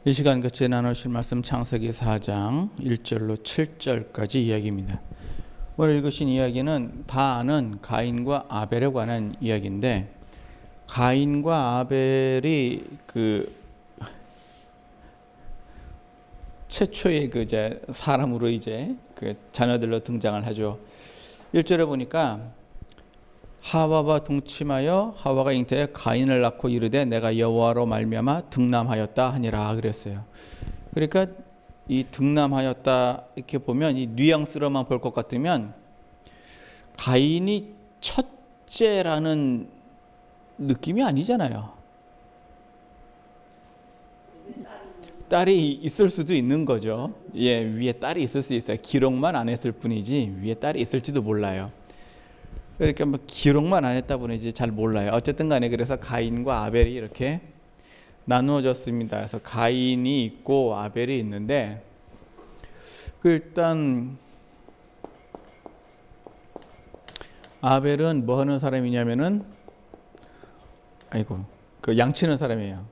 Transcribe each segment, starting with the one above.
이 시간 같이 나누실 말씀 창세기 4장 1절로 7절까지 이야기입니다. 오늘 읽으신 이야기는 다 아는 가인과 아벨에 관한 이야기인데, 가인과 아벨이 최초의 이제 사람으로 이제 자녀들로 등장을 하죠. 1절에 보니까 하와와 동침하여 하와가 잉태해 가인을 낳고 이르되 내가 여호와로 말미암아 등남하였다 하니라 그랬어요. 그러니까 이 등남하였다 이렇게 보면 이 뉘앙스로만 볼 것 같으면 가인이 첫째라는 느낌이 아니잖아요. 딸이 있을 수도 있는 거죠. 예, 위에 딸이 있을 수 있어요. 기록만 안 했을 뿐이지 위에 딸이 있을지도 몰라요. 그러니까 뭐 기록만 안 했다 보니 이제 잘 몰라요. 어쨌든 간에 그래서 가인과 아벨이 이렇게 나누어졌습니다. 그래서 가인이 있고 아벨이 있는데, 일단 아벨은 뭐 하는 사람이냐면은 양치는 사람이에요.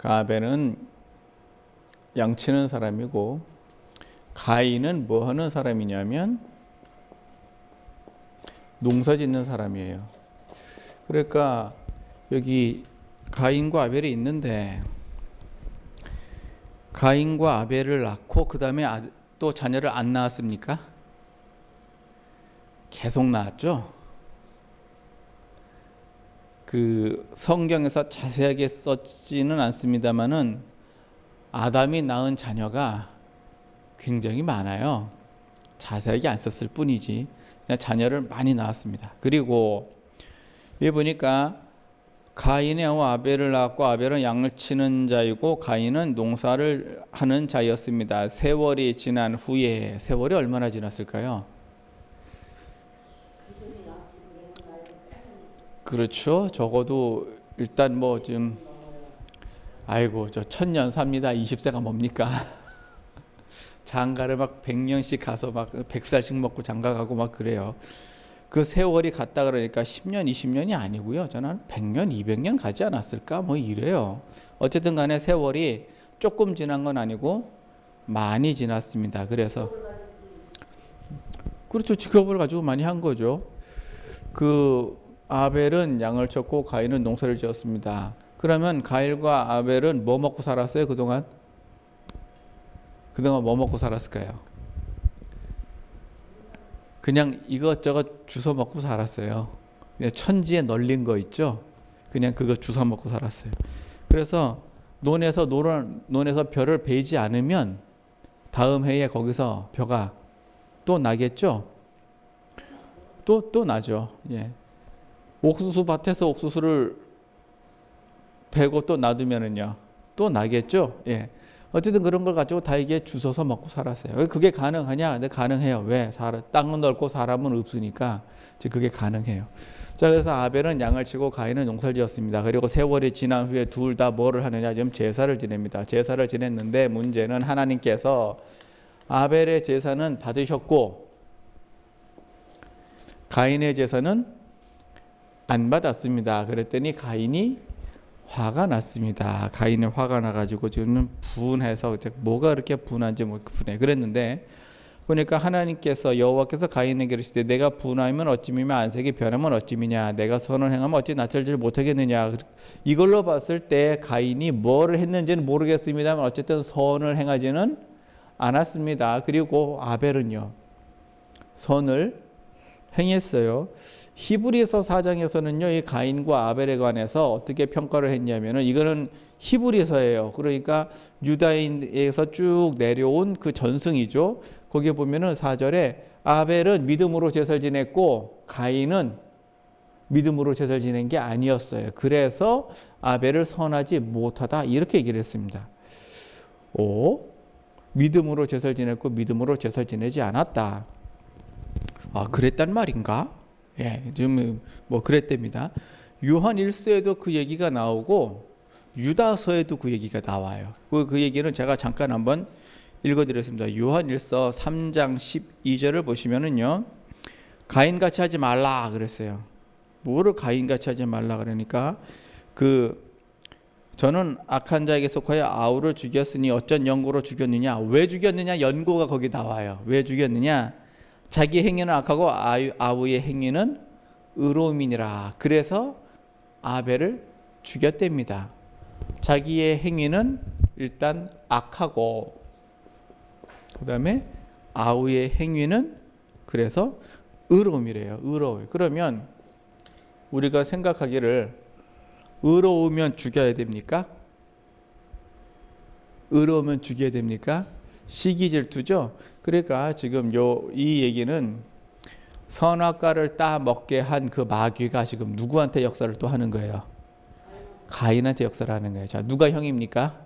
아벨은 양치는 사람이고, 가인은 뭐 하는 사람이냐면 농사 짓는 사람이에요. 그러니까 여기 가인과 아벨이 있는데, 가인과 아벨을 낳고 그 다음에 또 자녀를 안 낳았습니까? 계속 낳았죠. 성경에서 자세하게 썼지는 않습니다만은 아담이 낳은 자녀가 굉장히 많아요. 자세하게 안 썼을 뿐이지 그냥 자녀를 많이 낳았습니다. 그리고 여기 보니까 가인이 아벨을 낳았고, 아벨은 양을 치는 자이고 가인은 농사를 하는 자였습니다. 세월이 지난 후에, 세월이 얼마나 지났을까요? 그렇죠. 적어도 일단 뭐 좀 저 1000년 삽니다. 20세가 뭡니까? 장가를 막 100년씩 가서 막 100살씩 먹고 장가 가고 막 그래요. 그 세월이 갔다 그러니까 10년, 20년이 아니고요. 저는 100년, 200년 가지 않았을까? 뭐 이래요. 어쨌든 간에 세월이 조금 지난 건 아니고 많이 지났습니다. 그래서 그렇죠. 직업을 가지고 많이 한 거죠. 아벨은 양을 쳤고 가인은 농사를 지었습니다. 그러면 가인과 아벨은 뭐 먹고 살았어요? 그동안 뭐 먹고 살았을까요? 그냥 이것저것 주워 먹고 살았어요. 그냥 천지에 널린 거 있죠? 그냥 그거 주워 먹고 살았어요. 그래서 논에서 벼를 베지 않으면 다음 해에 거기서 벼가 또 나겠죠? 또 나죠. 예. 옥수수 밭에서 옥수수를 베고 또 놔두면은요, 또 나겠죠? 예. 어쨌든 그런 걸 가지고 다 이게 주워서 먹고 살았어요. 그게 가능하냐? 근데 가능해요. 왜? 땅은 넓고 사람은 없으니까 그게 가능해요. 자, 그래서 아벨은 양을 치고 가인은 농사를 지었습니다. 그리고 세월이 지난 후에 둘 다 뭐를 하느냐? 지금 제사를 지냅니다. 제사를 지냈는데 문제는 하나님께서 아벨의 제사는 받으셨고 가인의 제사는 안 받았습니다. 그랬더니 가인이 화가 났습니다. 가인은 화가 나가지고 지금 분해서 뭐가 그렇게 분한지 분해 그랬는데, 보니까 하나님께서 여호와께서 가인에게 이르시되 내가 분하면 어찌미며 안색이 변하면 어찌미냐, 내가 선을 행하면 어찌 낯설지 못하겠느냐. 이걸로 봤을 때 가인이 뭐를 했는지는 모르겠습니다만 어쨌든 선을 행하지는 않았습니다. 그리고 아벨은요, 선을 행했어요. 히브리서 4장에서는요, 이 가인과 아벨에 관해서 어떻게 평가를 했냐면은, 이거는 히브리서예요. 그러니까 유다인에서 쭉 내려온 그 전승이죠. 거기에 보면은 4절에 아벨은 믿음으로 제사를 지냈고 가인은 믿음으로 제사를 지낸 게 아니었어요. 그래서 아벨을 선하지 못하다 이렇게 얘기를 했습니다. 믿음으로 제사를 지냈고 믿음으로 제사를 지내지 않았다. 그랬단 말인가? 예, 지금 뭐 그랬답니다. 요한 1서에도 그 얘기가 나오고 유다서에도 그 얘기가 나와요. 그 얘기는 제가 잠깐 한번 읽어드렸습니다. 요한 1서 3장 12절을 보시면은요, 가인같이 하지 말라 그랬어요. 뭐를 가인같이 하지 말라 그러니까 저는 악한 자에게 속하여 아우를 죽였으니 어쩐 연고로 죽였느냐. 왜 죽였느냐? 연고가 거기 나와요. 왜 죽였느냐? 자기 행위는 악하고 아우의 행위는 의로움이니라. 그래서 아벨을 죽였답니다. 자기의 행위는 일단 악하고 그 다음에 아우의 행위는 그래서 의로움이래요. 의로워요. 그러면 우리가 생각하기를 의로우면 죽여야 됩니까? 의로우면 죽여야 됩니까? 시기질투죠. 그러니까 지금 이 얘기는 선악과를 따 먹게 한 그 마귀가 지금 누구한테 역사를 또 하는 거예요? 가인한테 역사를 하는 거예요. 자, 누가 형입니까?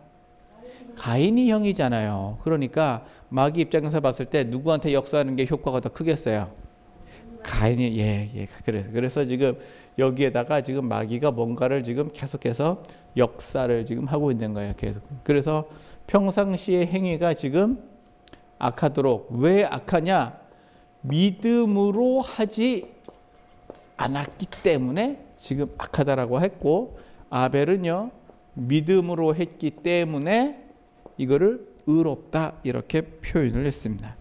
가인이 형이잖아요. 그러니까 마귀 입장에서 봤을 때 누구한테 역사하는 게 효과가 더 크겠어요? 가인이. 예. 그래서 지금 여기에다가 지금 마귀가 뭔가를 지금 계속해서 역사를 지금 하고 있는 거예요. 계속. 그래서 평상시의 행위가 지금 악하도록. 왜 악하냐? 믿음으로 하지 않았기 때문에 지금 악하다라고 했고, 아벨은요 믿음으로 했기 때문에 이거를 의롭다 이렇게 표현을 했습니다.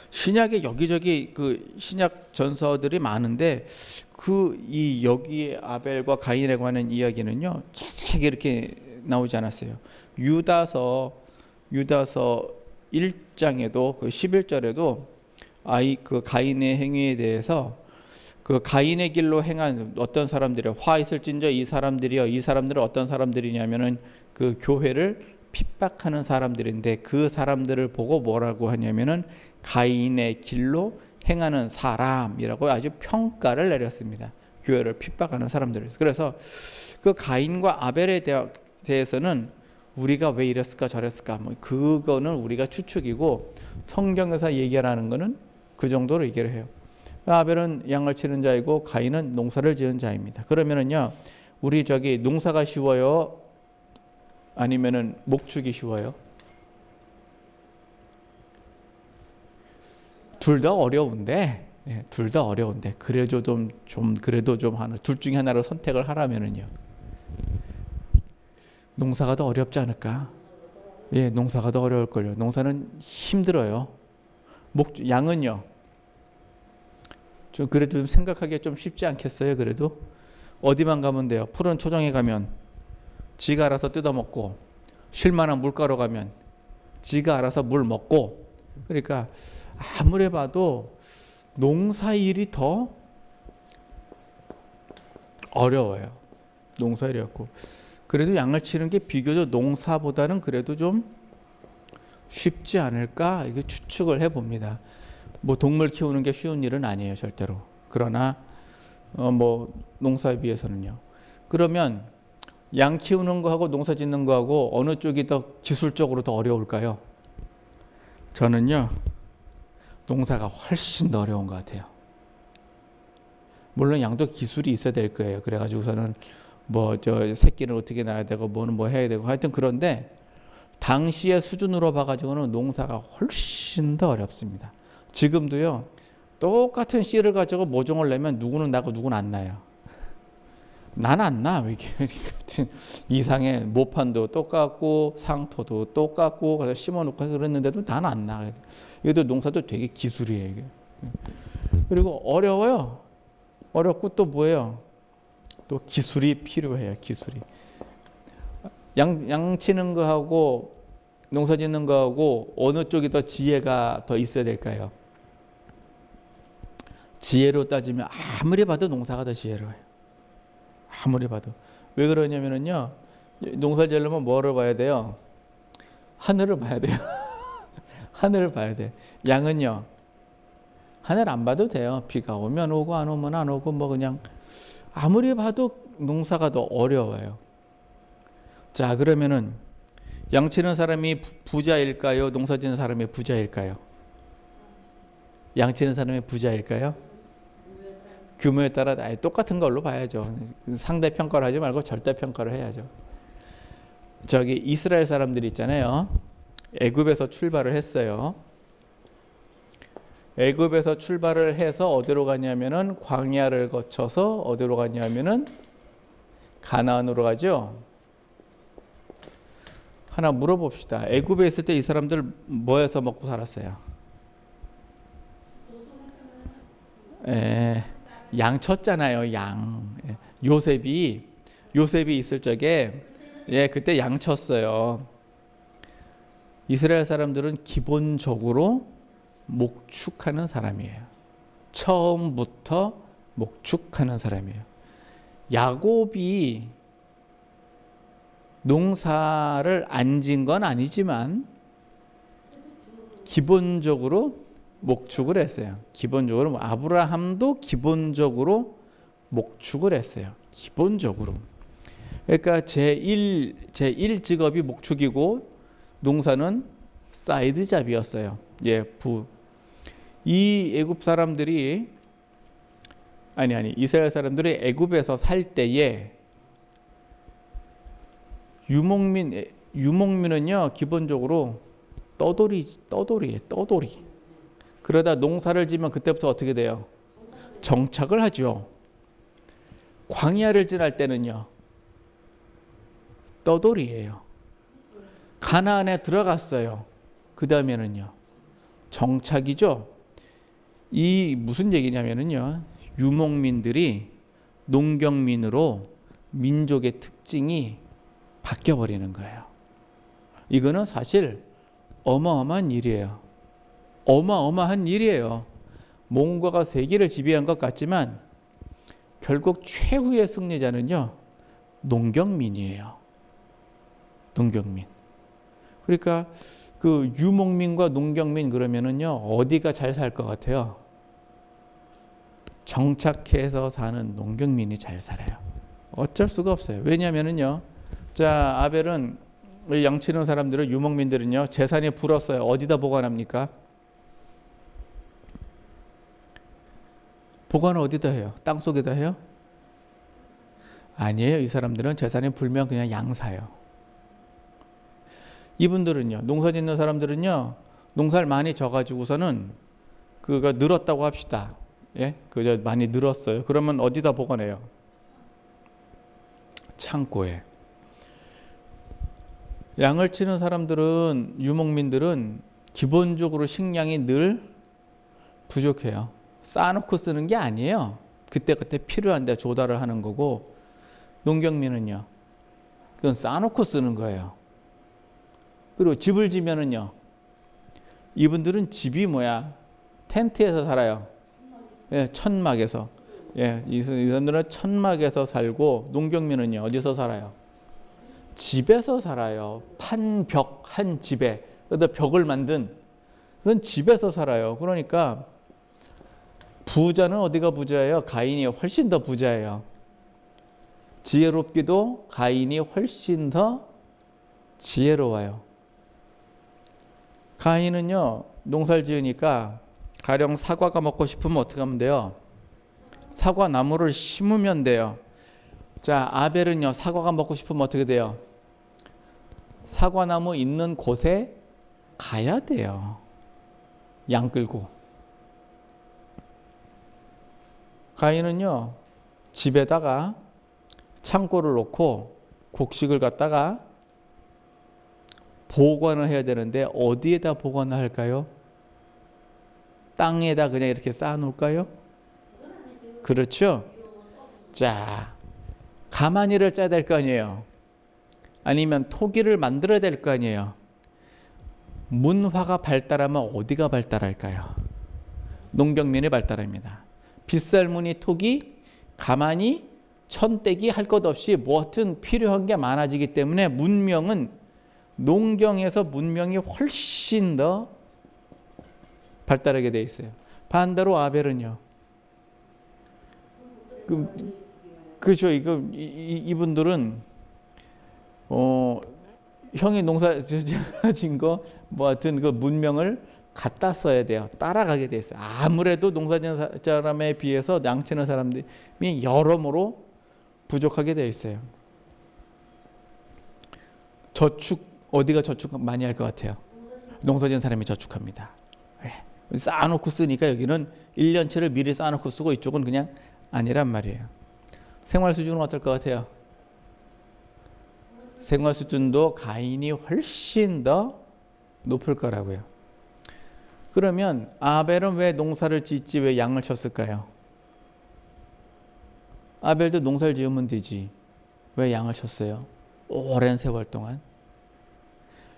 신약에 여기저기 그 신약 전서들이 많은데 여기에 아벨과 가인에 관한 이야기는요 자세하게 이렇게 나오지 않았어요. 유다서 1장에도 그 11절에도 그 가인의 행위에 대해서 그 가인의 길로 행한 어떤 사람들이요, 화 있을진저 이 사람들은 어떤 사람들이냐면은 그 교회를 핍박하는 사람들인데 그 사람들을 보고 뭐라고 하냐면은 가인의 길로 행하는 사람이라고 아주 평가를 내렸습니다. 교회를 핍박하는 사람들. 그래서 그 가인과 아벨에 대해서는 우리가 왜 이랬을까 저랬을까 뭐 그거는 우리가 추측이고, 성경에서 얘기하는 거는 그 정도로 얘기를 해요. 아벨은 양을 치는 자이고 가인은 농사를 지은 자입니다. 그러면은요, 우리 농사가 쉬워요? 아니면은 목축이 쉬워요? 둘 다 어려운데, 둘 다 어려운데 그래도 좀 하나, 둘 중에 하나를 선택을 하라면은요, 농사가 더 어렵지 않을까? 예, 농사가 더 어려울 걸요. 농사는 힘들어요. 양은요? 좀 그래도 좀 생각하기에 좀 쉽지 않겠어요? 그래도 어디만 가면 돼요? 푸른 초정에 가면 지가 알아서 뜯어먹고, 쉴만한 물가로 가면 지가 알아서 물 먹고. 그러니까 아무리 봐도 농사일이 더 어려워요. 농사일이 어렵고, 그래도 양을 치는 게 비교적 농사보다는 그래도 좀 쉽지 않을까, 이게 추측을 해봅니다. 뭐 동물 키우는 게 쉬운 일은 아니에요, 절대로. 그러나 뭐 농사에 비해서는요. 그러면 양 키우는 거하고 농사 짓는 거하고 어느 쪽이 더 기술적으로 더 어려울까요? 저는요, 농사가 훨씬 더 어려운 것 같아요. 물론 양도 기술이 있어야 될 거예요. 그래가지고서는 뭐 새끼는 어떻게 낳아야 되고 뭐는 뭐 해야 되고 하여튼, 그런데 당시의 수준으로 봐가지고는 농사가 훨씬 더 어렵습니다. 지금도요, 똑같은 씨를 가지고 모종을 내면 누구는 나고 누구는 안 나요. 난 안 나. 이게 같은 이상의 모판도 똑같고 상토도 똑같고 그래서 심어놓고 그랬는데도 난 안 나. 이것도 농사도 되게 기술이에요. 이게. 그리고 어려워요. 어렵고 또 뭐예요? 또 기술이 필요해요. 기술이. 양 치는 거하고 농사 짓는 거하고 어느 쪽이 더 지혜가 더 있어야 될까요? 지혜로 따지면 아무리 봐도 농사가 더 지혜로워요. 아무리 봐도. 왜 그러냐면요, 농사 지으려면 뭐를 봐야 돼요? 하늘을 봐야 돼요. 하늘을 봐야 돼. 양은요, 하늘 안 봐도 돼요. 비가 오면 오고 안 오면 안 오고 뭐 그냥 아무리 봐도 농사가 더 어려워요. 자, 그러면은 양 치는 사람이 부자일까요? 농사 짓는 사람이 부자일까요? 양 치는 사람이 부자일까요? 규모에 따라 아예 똑같은 걸로 봐야죠. 상대 평가를 하지 말고 절대 평가를 해야죠. 이스라엘 사람들이 있잖아요. 애굽에서 출발을 했어요. 애굽에서 출발을 해서 어디로 가냐면은 광야를 거쳐서 어디로 가냐면은 가나안으로 가죠. 하나 물어봅시다. 애굽에 있을 때 이 사람들 뭐해서 먹고 살았어요? 양 쳤잖아요. 양. 요셉이 있을 적에 그때 양 쳤어요. 이스라엘 사람들은 기본적으로 목축하는 사람이에요. 처음부터 목축하는 사람이에요. 야곱이 농사를 안 진 건 아니지만 기본적으로 목축을 했어요. 기본적으로 아브라함도 기본적으로 목축을 했어요. 기본적으로. 그러니까 제1 직업이 목축이고 농사는 사이드 잡이었어요. 이 애굽 사람들이 이스라엘 사람들이 애굽에서 살 때에 유목민은요 기본적으로 떠돌이에요. 떠돌이. 그러다 농사를 지면 그때부터 어떻게 돼요? 정착을 하죠. 광야를 지날 때는요 떠돌이에요. 가나안에 들어갔어요. 그 다음에는요 정착이죠. 이 무슨 얘기냐면은요 유목민들이 농경민으로 민족의 특징이 바뀌어 버리는 거예요. 이거는 사실 어마어마한 일이에요. 어마어마한 일이에요. 몽고가 세계를 지배한 것 같지만 결국 최후의 승리자는요 농경민이에요. 농경민. 그러니까 그 유목민과 농경민 그러면은요 어디가 잘 살 것 같아요? 정착해서 사는 농경민이 잘 살아요. 어쩔 수가 없어요. 왜냐면은요 자 아벨은 양치는 사람들은 유목민들은요 재산이 불었어요. 어디다 보관합니까? 보관을 어디다 해요? 땅속에다 해요? 아니에요. 이 사람들은 재산이 불면 그냥 양사요. 이분들은요 농사 짓는 사람들은요 농사를 많이 져가지고서는 그가 늘었다고 합시다. 그저 많이 늘었어요. 그러면 어디다 보관해요? 창고에. 양을 치는 사람들은 유목민들은 기본적으로 식량이 늘 부족해요. 쌓아놓고 쓰는 게 아니에요. 그때그때 필요한 데 조달을 하는 거고 농경민은요 그건 쌓아놓고 쓰는 거예요. 그리고 집을 지면은요 이분들은 집이 뭐야? 텐트에서 살아요. 천막에서. 이 사람들은 천막에서 살고 농경민은요 어디서 살아요? 집에서 살아요. 판벽 한 집에 그래서 벽을 만든 그런 집에서 살아요. 그러니까 부자는 어디가 부자예요? 가인이 훨씬 더 부자예요. 지혜롭기도 가인이 훨씬 더 지혜로워요. 가인은요 농사를 지으니까 가령 사과가 먹고 싶으면 어떻게 하면 돼요? 사과 나무를 심으면 돼요. 자 아벨은요 사과가 먹고 싶으면 어떻게 돼요? 사과나무 있는 곳에 가야 돼요. 양 끌고. 가인은요 집에다가 창고를 놓고 곡식을 갖다가 보관을 해야 되는데 어디에다 보관을 할까요? 땅에다 그냥 이렇게 쌓아 놓을까요? 그렇죠? 자, 가마니를 짜야 될 거 아니에요. 아니면 토기를 만들어야 될 거 아니에요. 문화가 발달하면 어디가 발달할까요? 농경민이 발달합니다. 빗살무늬, 토기, 가마니, 천떼기 할 것 없이 뭐든 필요한 게 많아지기 때문에 문명은 농경에서 문명이 훨씬 더 발달하게 돼 있어요. 반대로 아벨은요. 그렇죠. 이분들은 형이 농사 진 거 뭐 하여튼 그 문명을 갖다 써야 돼요. 따라가게 돼 있어요. 아무래도 농사 짓는 사람에 비해서 양치는 사람들이 여러모로 부족하게 돼 있어요. 저축 어디가 저축 많이 할 것 같아요? 농사 짓는 사람이 저축합니다. 쌓아놓고 쓰니까 여기는 1년치를 미리 쌓아놓고 쓰고 이쪽은 그냥 아니란 말이에요. 생활 수준은 어떨 것 같아요? 생활 수준도 가인이 훨씬 더 높을 거라고요. 그러면 아벨은 왜 농사를 짓지 왜 양을 쳤을까요? 아벨도 농사를 지으면 되지. 왜 양을 쳤어요? 오랜 세월 동안.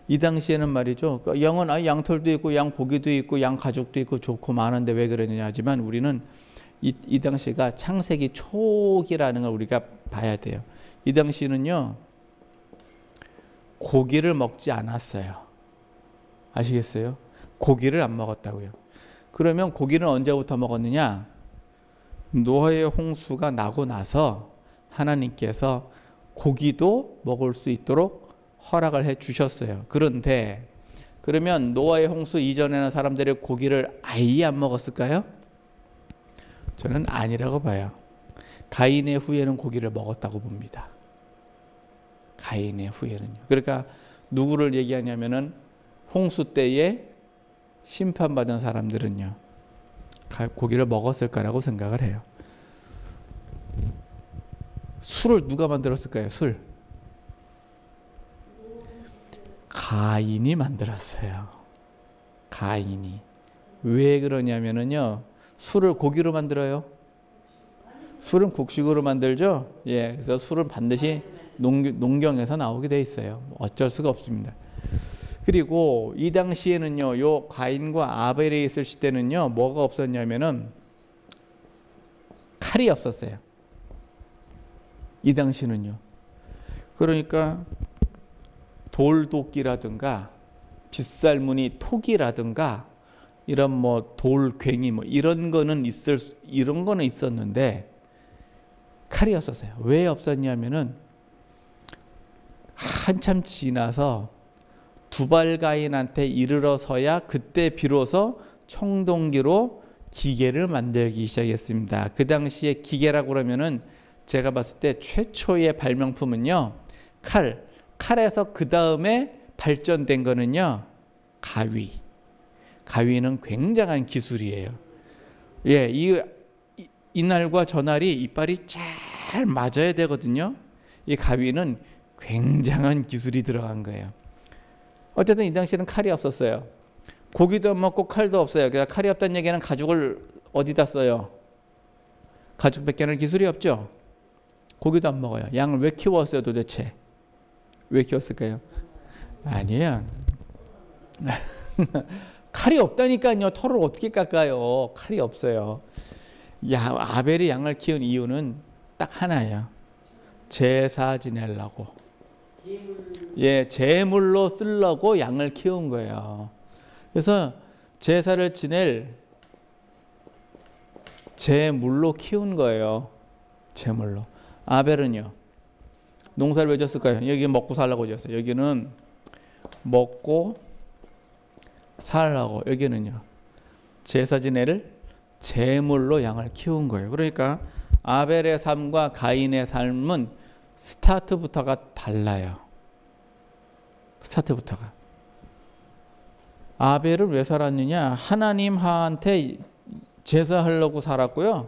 이 당시에는 말이죠. 양은 양털도 있고 양 고기도 있고 양 가죽도 있고 좋고 많은데 왜 그러느냐 하지만 우리는 이 당시가 창세기 초기라는 걸 우리가 봐야 돼요. 이 당시는요. 고기를 먹지 않았어요. 아시겠어요? 고기를 안 먹었다고요. 그러면 고기는 언제부터 먹었느냐? 노아의 홍수가 나고 나서 하나님께서 고기도 먹을 수 있도록 허락을 해 주셨어요. 그런데 그러면 노아의 홍수 이전에는 사람들이 고기를 아예 안 먹었을까요? 저는 아니라고 봐요. 가인의 후예는 고기를 먹었다고 봅니다. 가인의 후예는요. 그러니까 누구를 얘기하냐면은 홍수 때에 심판받은 사람들은요. 고기를 먹었을 거라고 생각을 해요. 술을 누가 만들었을까요? 술. 가인이 만들었어요. 가인이. 왜 그러냐면은요. 술을 고기로 만들어요. 술은 곡식으로 만들죠. 예, 그래서 술은 반드시 농경에서 나오게 돼 있어요. 어쩔 수가 없습니다. 그리고 이 당시에는요, 요 가인과 아벨이 있을 시대는요, 뭐가 없었냐면은 칼이 없었어요. 이 당시는요. 그러니까 돌도끼라든가 빗살무늬 톡이라든가 이런 뭐 돌괭이 뭐 이런 거는 있었는데 칼이 없었어요. 왜 없었냐면은 한참 지나서 두발가인한테 이르러서야 그때 비로소 청동기로 기계를 만들기 시작했습니다. 그 당시에 기계라고 그러면은 제가 봤을 때 최초의 발명품은요. 칼에서 그 다음에 발전된 거는요. 가위. 가위는 굉장한 기술이에요. 예, 이날과 저날이 이빨이 잘 맞아야 되거든요. 이 가위는 굉장한 기술이 들어간 거예요. 어쨌든 이 당시에는 칼이 없었어요. 고기도 안 먹고 칼도 없어요. 그러니까 칼이 없다는 얘기는 가죽을 어디다 써요? 가죽밖에 는 기술이 없죠. 고기도 안 먹어요. 양을 왜 키웠어요 도대체? 왜 키웠을까요? 아니에요. 칼이 없다니까요. 털을 어떻게 깎아요? 칼이 없어요. 아벨이 양을 키운 이유는 딱 하나예요. 제사 지내려고. 예, 제물로 쓰려고 양을 키운 거예요. 그래서 제사를 지낼 제물로 키운 거예요. 제물로. 아벨은요. 농사를 왜 졌을까요? 여기 먹고 살라고 졌어요. 여기는 먹고 살라고. 여기는요. 제사 지내를 제물로 양을 키운 거예요. 그러니까 아벨의 삶과 가인의 삶은 스타트부터가 달라요. 스타트부터가. 아벨은 왜 살았느냐? 하나님한테 제사하려고 살았고요.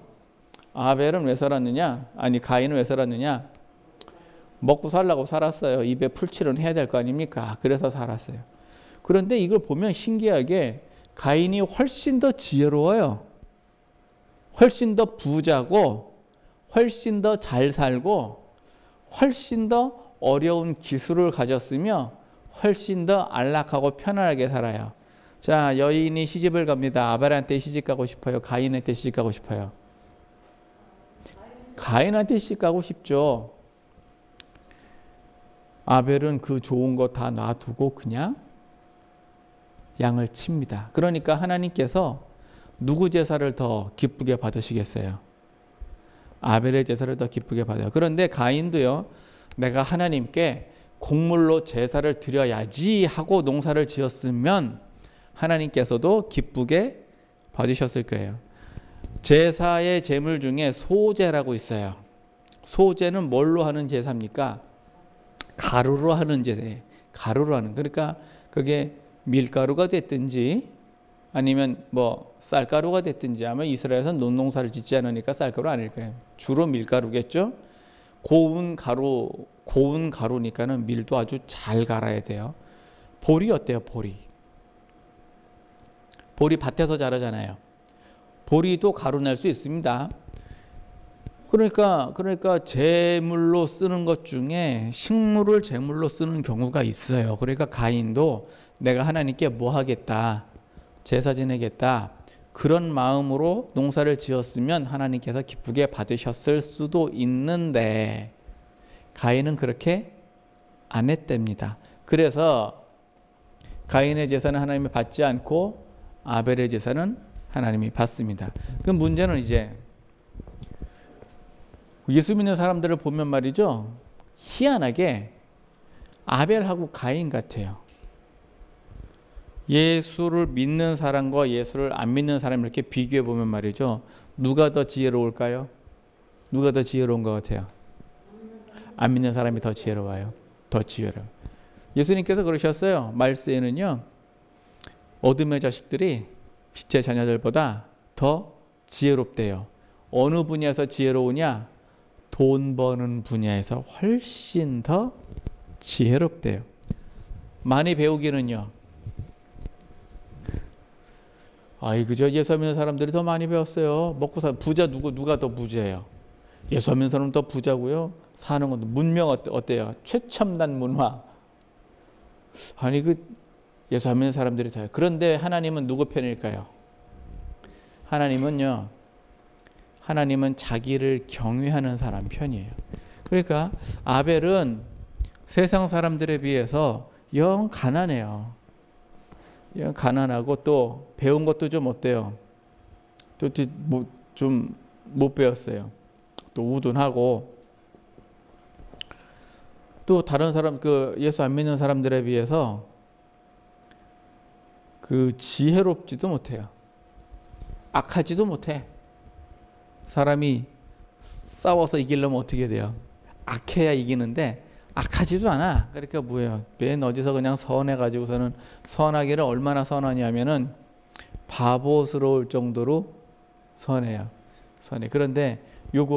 아벨은 왜 살았느냐? 아니 가인은 왜 살았느냐? 먹고 살려고 살았어요. 입에 풀칠은 해야 될 거 아닙니까? 그래서 살았어요. 그런데 이걸 보면 신기하게 가인이 훨씬 더 지혜로워요. 훨씬 더 부자고 훨씬 더 잘 살고 훨씬 더 어려운 기술을 가졌으며 훨씬 더 안락하고 편안하게 살아요. 자, 여인이 시집을 갑니다. 아벨한테 시집 가고 싶어요? 가인한테 시집 가고 싶어요? 가인한테 시집 가고 싶죠. 아벨은 그 좋은 거 다 놔두고 그냥 양을 칩니다. 그러니까 하나님께서 누구 제사를 더 기쁘게 받으시겠어요? 아벨의 제사를 더 기쁘게 받아요. 그런데 가인도요. 내가 하나님께 곡물로 제사를 드려야지 하고 농사를 지었으면 하나님께서도 기쁘게 받으셨을 거예요. 제사의 제물 중에 소제라고 있어요. 소제는 뭘로 하는 제사입니까? 가루로 하는 제사예요. 가루로 하는. 그러니까 그게 밀가루가 됐든지 아니면 뭐 쌀가루가 됐든지 아마 이스라엘에서는 논농사를 짓지 않으니까 쌀가루 아닐 거예요. 주로 밀가루겠죠. 고운 가루니까는 밀도 아주 잘 갈아야 돼요. 보리 어때요? 보리 밭에서 자라잖아요. 보리도 가루 낼 수 있습니다. 그러니까 제물로 쓰는 것 중에 식물을 제물로 쓰는 경우가 있어요. 그러니까 가인도 내가 하나님께 뭐 하겠다, 제사 지내겠다, 그런 마음으로 농사를 지었으면 하나님께서 기쁘게 받으셨을 수도 있는데 가인은 그렇게 안 했답니다. 그래서 가인의 제사는 하나님이 받지 않고 아벨의 제사는 하나님이 받습니다. 그 문제는 이제 예수 믿는 사람들을 보면 말이죠, 희한하게 아벨하고 가인 같아요. 예수를 믿는 사람과 예수를 안 믿는 사람 이렇게 비교해 보면 말이죠, 누가 더 지혜로울까요? 누가 더 지혜로운 것 같아요? 안 믿는 사람이 더 지혜로워요. 더 지혜로워요. 예수님께서 그러셨어요. 말세에는요, 어둠의 자식들이 빛의 자녀들보다 더 지혜롭대요. 어느 분야에서 지혜로우냐? 돈 버는 분야에서 훨씬 더 지혜롭대요. 많이 배우기는요, 그죠? 예수 믿는 사람들이 더 많이 배웠어요. 먹고 사 부자 누가 더 부자예요? 예수 믿는 사람은 더 부자고요. 사는 것도 문명 어때요? 최첨단 문화. 예수 믿는 사람들이 다. 그런데 하나님은 누구 편일까요? 하나님은 자기를 경외하는 사람 편이에요. 그러니까 아벨은 세상 사람들에 비해서 영 가난해요. 영 가난하고 또 배운 것도 좀 어때요? 또 좀 못 배웠어요. 또 우둔하고 또 다른 사람 예수 안 믿는 사람들에 비해서 지혜롭지도 못해요. 악하지도 못해. 사람이 싸워서 이기려면 어떻게 돼요? 악해야 이기는데 악하지도 않아. 그러니까 뭐예요? 맨 어디서 그냥 선해가지고서는, 선하기를 얼마나 선하냐면은 바보스러울 정도로 선해요. 선해. 그런데 요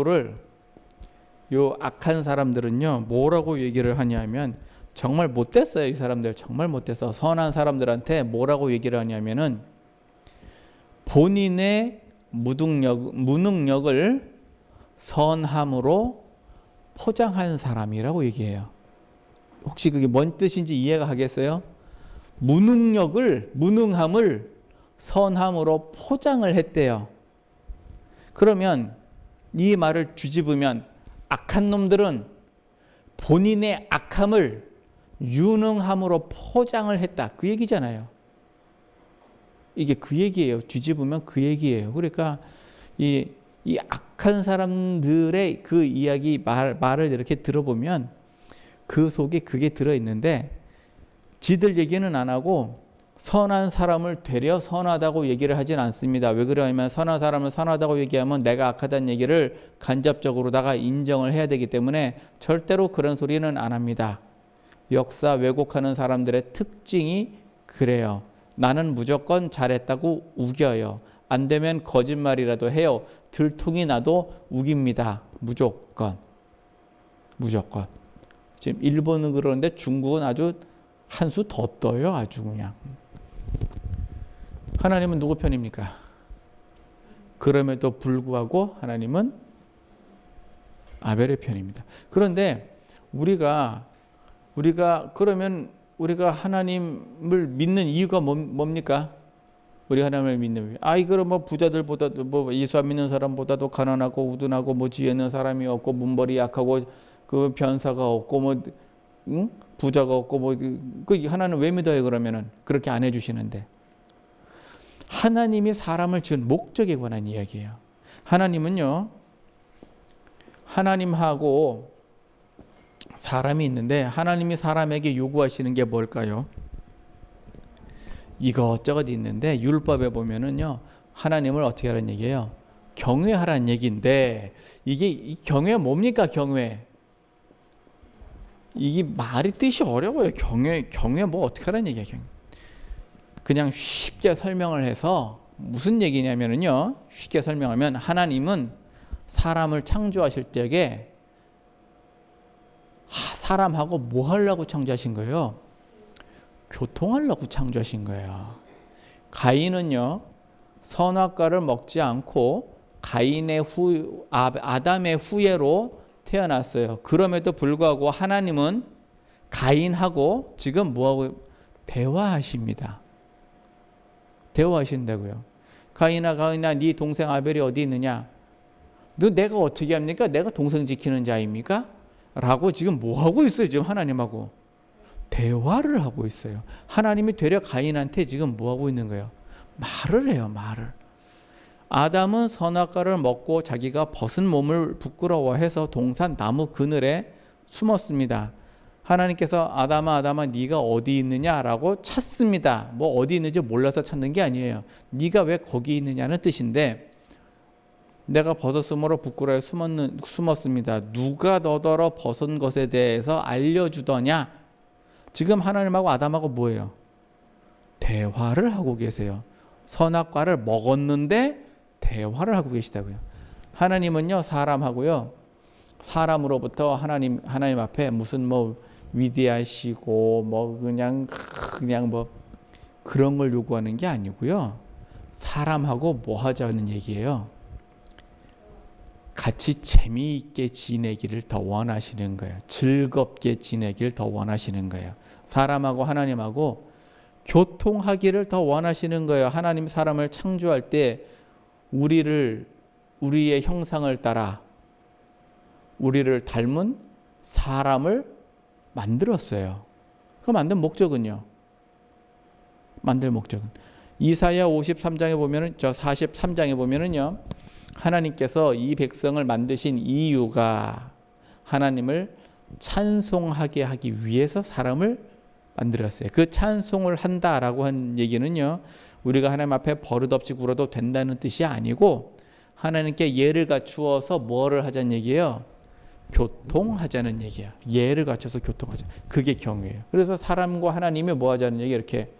악한 사람들은요, 뭐라고 얘기를 하냐면, 정말 못됐어요. 이 사람들 정말 못됐어. 선한 사람들한테 뭐라고 얘기를 하냐면은 본인의 무능력을 선함으로 포장한 사람이라고 얘기해요. 혹시 그게 뭔 뜻인지 이해가 가겠어요? 무능함을 선함으로 포장을 했대요. 그러면 이 말을 뒤집으면 악한 놈들은 본인의 악함을 유능함으로 포장을 했다. 그 얘기잖아요. 이게 그 얘기예요. 뒤집으면 그 얘기예요. 그러니까 이 악한 사람들의 그 이야기 말을 이렇게 들어보면 그 속에 그게 들어있는데, 지들 얘기는 안 하고 선한 사람을 되려 선하다고 얘기를 하진 않습니다. 왜 그러냐면 선한 사람을 선하다고 얘기하면 내가 악하다는 얘기를 간접적으로다가 인정을 해야 되기 때문에 절대로 그런 소리는 안 합니다. 역사 왜곡하는 사람들의 특징이 그래요. 나는 무조건 잘했다고 우겨요. 안 되면 거짓말이라도 해요. 들통이 나도 우깁니다. 무조건. 지금 일본은 그러는데 중국은 아주 한 수 더 떠요. 아주 그냥. 하나님은 누구 편입니까? 그럼에도 불구하고 하나님은 아벨의 편입니다. 그런데 우리가 하나님을 믿는 이유가 뭡니까? 우리 하나님을 믿는 이유. 그럼 뭐 부자들보다도 뭐 예수 안 믿는 사람보다도 가난하고 우둔하고 뭐 지혜 있는 사람이 없고 문벌이 약하고 그 변사가 없고 뭐 부자가 없고 뭐 그 하나님 왜 믿어요? 그러면은 그렇게 안 해주시는데. 하나님이 사람을 지은 목적에 관한 이야기예요. 하나님은요, 하나님하고 사람이 있는데 하나님이 사람에게 요구하시는 게 뭘까요? 이것저것 있는데 율법에 보면은요, 하나님을 어떻게 하라는 얘기예요? 경외하라는 얘기인데, 이 경외 뭡니까? 경외. 이게 말이 뜻이 어려워요. 경외 뭐 어떻게 하라는 얘기야? 그냥 쉽게 설명을 해서 무슨 얘기냐면은요, 쉽게 설명하면 하나님은 사람을 창조하실 적에 사람하고 뭐 하려고 창조하신 거예요? 교통하려고 창조하신 거예요. 가인은요, 선악과를 먹지 않고 아담의 후예로 태어났어요. 그럼에도 불구하고 하나님은 가인하고 지금 뭐하고 대화하십니다. 대화하신다고요. 가인아 네 동생 아벨이 어디 있느냐? 너 내가 어떻게 합니까? 내가 동생 지키는 자입니까? 라고 지금 뭐하고 있어요? 지금 하나님하고 대화를 하고 있어요. 하나님이 되려 가인한테 지금 뭐하고 있는 거예요? 말을 해요. 말을. 아담은 선악과를 먹고 자기가 벗은 몸을 부끄러워해서 동산 나무 그늘에 숨었습니다. 하나님께서 아담아 네가 어디 있느냐라고 찾습니다. 뭐 어디 있는지 몰라서 찾는 게 아니에요. 네가 왜 거기 있느냐는 뜻인데, 내가 벗었으므로 부끄러워 숨었습니다. 누가 너더러 벗은 것에 대해서 알려주더냐? 지금 하나님하고 아담하고 뭐예요? 대화를 하고 계세요. 선악과를 먹었는데 대화를 하고 계시다고요. 하나님은요, 사람하고요, 사람으로부터 하나님 앞에 무슨 뭐 위대하시고 뭐 그냥 뭐 그런 걸 요구하는 게 아니고요. 사람하고 뭐 하자는 얘기예요. 같이 재미있게 지내기를 더 원하시는 거예요. 즐겁게 지내기를 더 원하시는 거예요. 사람하고 하나님하고 교통하기를 더 원하시는 거예요. 하나님 사람을 창조할 때 우리의 형상을 따라 우리를 닮은 사람을 만들었어요. 그 만든 목적은요. 이사야 53장에 보면은, 43장에 보면은요, 하나님께서 이 백성을 만드신 이유가 하나님을 찬송하게 하기 위해서 사람을 만들었어요. 그 찬송을 한다라고 한 얘기는요, 우리가 하나님 앞에 버릇없이 굴어도 된다는 뜻이 아니고, 하나님께 예를 갖추어서 뭐를 하자는 얘기예요? 교통하자는 얘기야. 예를 갖춰서 교통하자. 그게 경외예요. 그래서 사람과 하나님이 뭐 하자는 얘기, 이렇게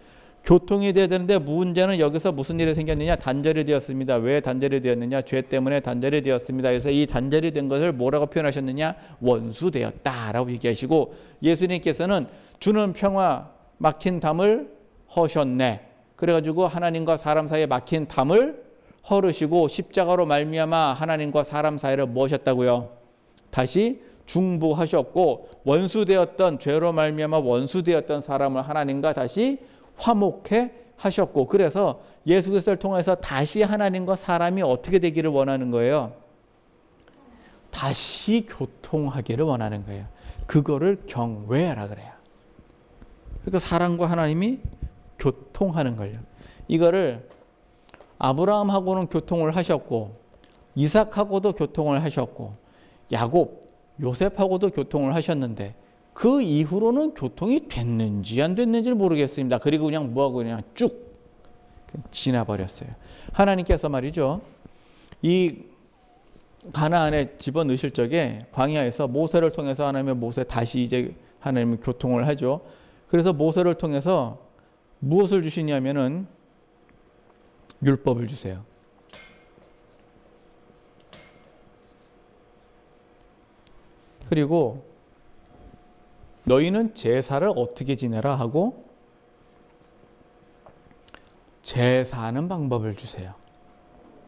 교통이 돼야 되는데 문제는 여기서 무슨 일이 생겼느냐? 단절이 되었습니다. 왜 단절이 되었느냐? 죄 때문에 단절이 되었습니다. 그래서 이 단절이 된 것을 뭐라고 표현하셨느냐? 원수되었다라고 얘기하시고, 예수님께서는 주는 평화 막힌 담을 허셨네. 그래가지고 하나님과 사람 사이에 막힌 담을 헐으시고 십자가로 말미암아 하나님과 사람 사이를 뭐 하셨다고요? 다시 중보하셨고, 원수되었던, 죄로 말미암아 원수되었던 사람을 하나님과 다시 화목해 하셨고, 그래서 예수 그리스도를 통해서 다시 하나님과 사람이 어떻게 되기를 원하는 거예요? 다시 교통하기를 원하는 거예요. 그거를 경외라 그래요. 그러니까 사람과 하나님이 교통하는 거예요. 이거를 아브라함하고는 교통을 하셨고, 이삭하고도 교통을 하셨고, 야곱, 요셉하고도 교통을 하셨는데, 그 이후로는 교통이 됐는지 안 됐는지를 모르겠습니다. 그리고 그냥 뭐하고 그냥 쭉 지나버렸어요. 하나님께서 말이죠, 이 가나안에 집어넣으실 적에 광야에서 모세를 통해서 모세 다시 이제 하나님이 교통을 하죠. 그래서 모세를 통해서 무엇을 주시냐면은 율법을 주세요. 그리고 너희는 제사를 어떻게 지내라 하고 제사하는 방법을 주세요.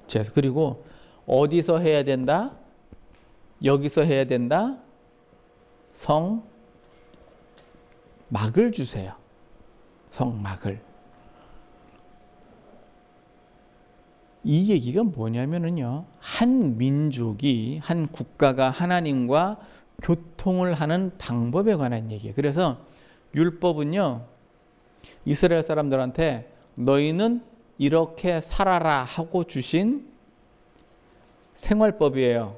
제사. 그리고 어디서 해야 된다? 여기서 해야 된다? 성막을 주세요. 성막을. 이 얘기가 뭐냐면은요, 한 민족이, 한 국가가 하나님과 교통을 하는 방법에 관한 얘기예요. 그래서 율법은요, 이스라엘 사람들한테 너희는 이렇게 살아라 하고 주신 생활법이에요.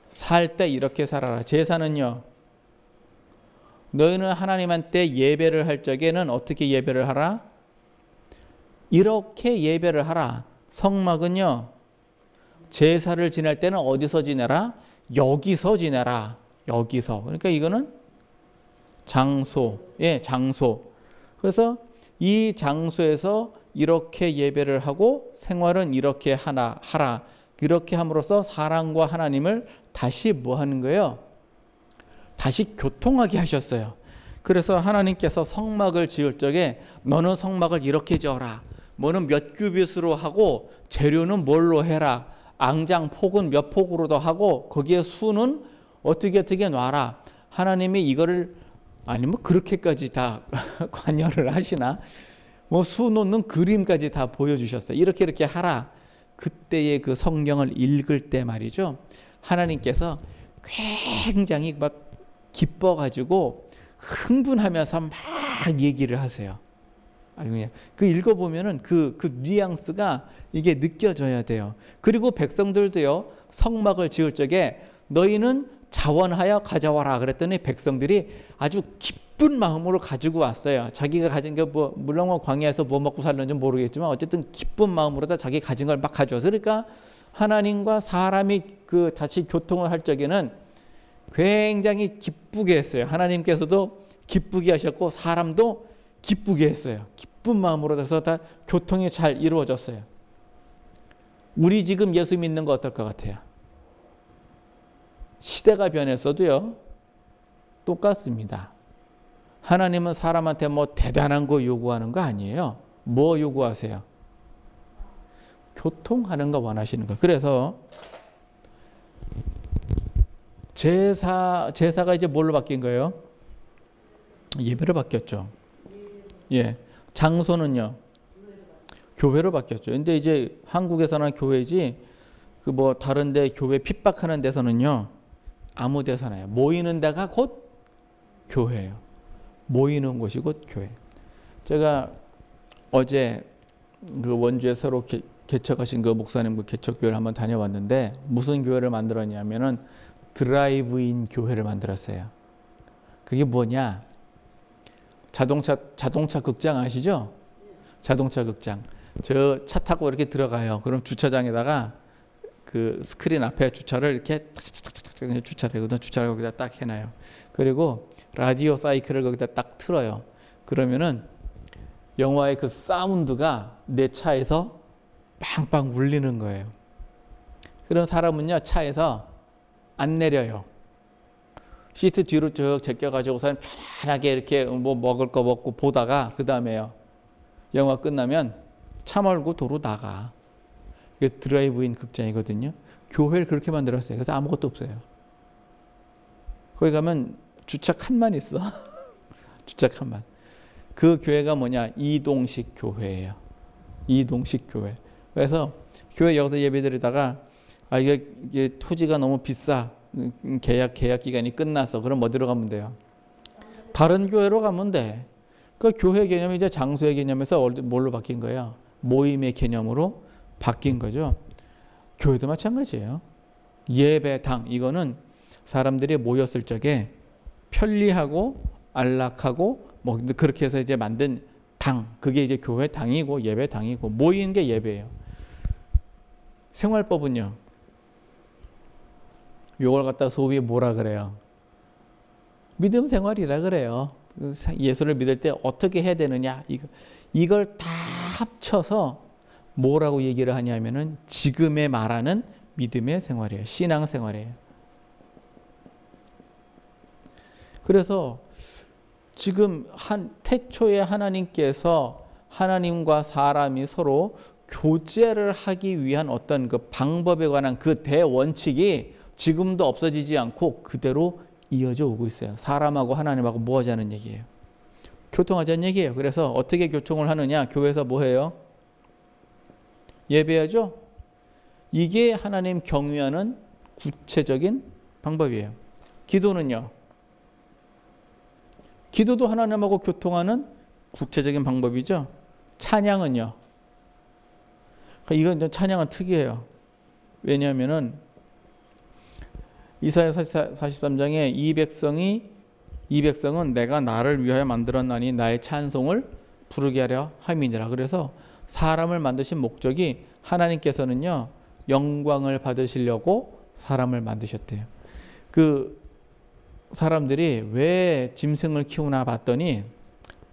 살 때 이렇게 살아라. 제사는요, 너희는 하나님한테 예배를 할 적에는 어떻게 예배를 하라? 이렇게 예배를 하라. 성막은요, 제사를 지낼 때는 어디서 지내라? 여기서 지내라. 여기서. 그러니까 이거는 장소. 그래서 이 장소에서 이렇게 예배를 하고 생활은 이렇게 하라. 이렇게 함으로써 사람과 하나님을 다시 뭐 하는 거예요? 다시 교통하게 하셨어요. 그래서 하나님께서 성막을 지을 적에 너는 성막을 이렇게 지어라. 뭐는 몇 규빗으로 하고 재료는 뭘로 해라. 앙장 폭은 몇 폭으로도 하고 거기에 수는 어떻게 놔라. 하나님이 이거를 아니면 그렇게까지 다 관여를 하시나? 뭐 수 놓는 그림까지 다 보여주셨어요. 이렇게 하라. 그때의 그 성경을 읽을 때 말이죠. 하나님께서 굉장히 막 기뻐가지고 흥분하면서 막 얘기를 하세요. 그 읽어보면은 그 뉘앙스가 이게 느껴져야 돼요. 그리고 백성들도요, 성막을 지을 적에 너희는 자원하여 가져와라 그랬더니 백성들이 아주 기쁜 마음으로 가지고 왔어요. 자기가 가진 게 뭐 물론 광야에서 뭐 먹고 살는지 모르겠지만 어쨌든 기쁜 마음으로 다 자기 가진 걸 막 가져와서, 그러니까 하나님과 사람이 그 다시 교통을 할 적에는 굉장히 기쁘게 했어요. 하나님께서도 기쁘게 하셨고 사람도 기쁘게 했어요. 기쁜 마음으로 해서 다 교통이 잘 이루어졌어요. 우리 지금 예수 믿는 거 어떨 것 같아요? 시대가 변했어도요, 똑같습니다. 하나님은 사람한테 뭐 대단한 거 요구하는 거 아니에요. 뭐 요구하세요? 교통하는 거 원하시는 거. 그래서 제사가 이제 뭘로 바뀐 거예요? 예배로 바뀌었죠. 예. 장소는요, 교회로 바뀌었죠. 근데 이제 한국에서는 교회지, 그 뭐 다른데 교회 핍박하는 데서는요, 아무 데서나요. 모이는 데가 곧 교회예요. 모이는 곳이 곧 교회. 제가 어제 그 원주에 새로 개척하신 그 목사님 그 개척교회를 한번 다녀왔는데 무슨 교회를 만들었냐면은 드라이브인 교회를 만들었어요. 그게 뭐냐? 자동차 극장 아시죠? 자동차 극장. 저 차 타고 이렇게 들어가요. 그럼 주차장에다가 그 스크린 앞에 주차를 이렇게 주차를 하거든. 주차를 거기다 딱 해놔요. 그리고 라디오 사이클을 거기다 딱 틀어요. 그러면은 영화의 그 사운드가 내 차에서 빵빵 울리는 거예요. 그런 사람은요, 차에서 안 내려요. 시트 뒤로 쭉 제껴가지고서는 편안하게 이렇게 뭐 먹을 거 먹고 보다가 그 다음에요, 영화 끝나면 차 몰고 도로 나가. 이게 드라이브인 극장이거든요. 교회를 그렇게 만들었어요. 그래서 아무것도 없어요. 거기 가면 주차 칸만 있어. 주차 칸만. 그 교회가 뭐냐? 이동식 교회예요. 이동식 교회. 그래서 교회 여기서 예배드리다가 이게 토지가 너무 비싸. 계약 기간이 끝났어. 그럼 어디로 가면 돼요? 다른 교회로 가면 돼. 그 교회 개념이 이제 장소의 개념에서 뭘로 바뀐 거예요? 모임의 개념으로 바뀐 거죠. 교회도 마찬가지예요. 예배당, 이거는 사람들이 모였을 적에 편리하고 안락하고 뭐 그렇게 해서 이제 만든 당, 그게 이제 교회 당이고 예배당이고, 모이는 게 예배예요. 생활법은요, 요걸 갖다 소위 뭐라 그래요? 믿음 생활이라 그래요. 예수를 믿을 때 어떻게 해야 되느냐, 이걸 다 합쳐서 뭐라고 얘기를 하냐면은 지금의 말하는 믿음의 생활이에요. 신앙 생활이에요. 그래서 지금 태초에 하나님께서 하나님과 사람이 서로 교제를 하기 위한 어떤 그 방법에 관한 그 대원칙이 지금도 없어지지 않고 그대로 이어져 오고 있어요. 사람하고 하나님하고 뭐 하자는 얘기예요? 교통하자는 얘기예요. 그래서 어떻게 교통을 하느냐? 교회에서 뭐 해요? 예배하죠? 이게 하나님 경유하는 구체적인 방법이에요. 기도는요? 기도도 하나님하고 교통하는 구체적인 방법이죠. 찬양은요? 이건 찬양은 특이해요. 왜냐하면은 이사야 43장에 이 백성은 내가 나를 위하여 만들었나니 나의 찬송을 부르게 하려 함이니라. 그래서 사람을 만드신 목적이, 하나님께서는요, 영광을 받으시려고 사람을 만드셨대요. 그 사람들이 왜 짐승을 키우나 봤더니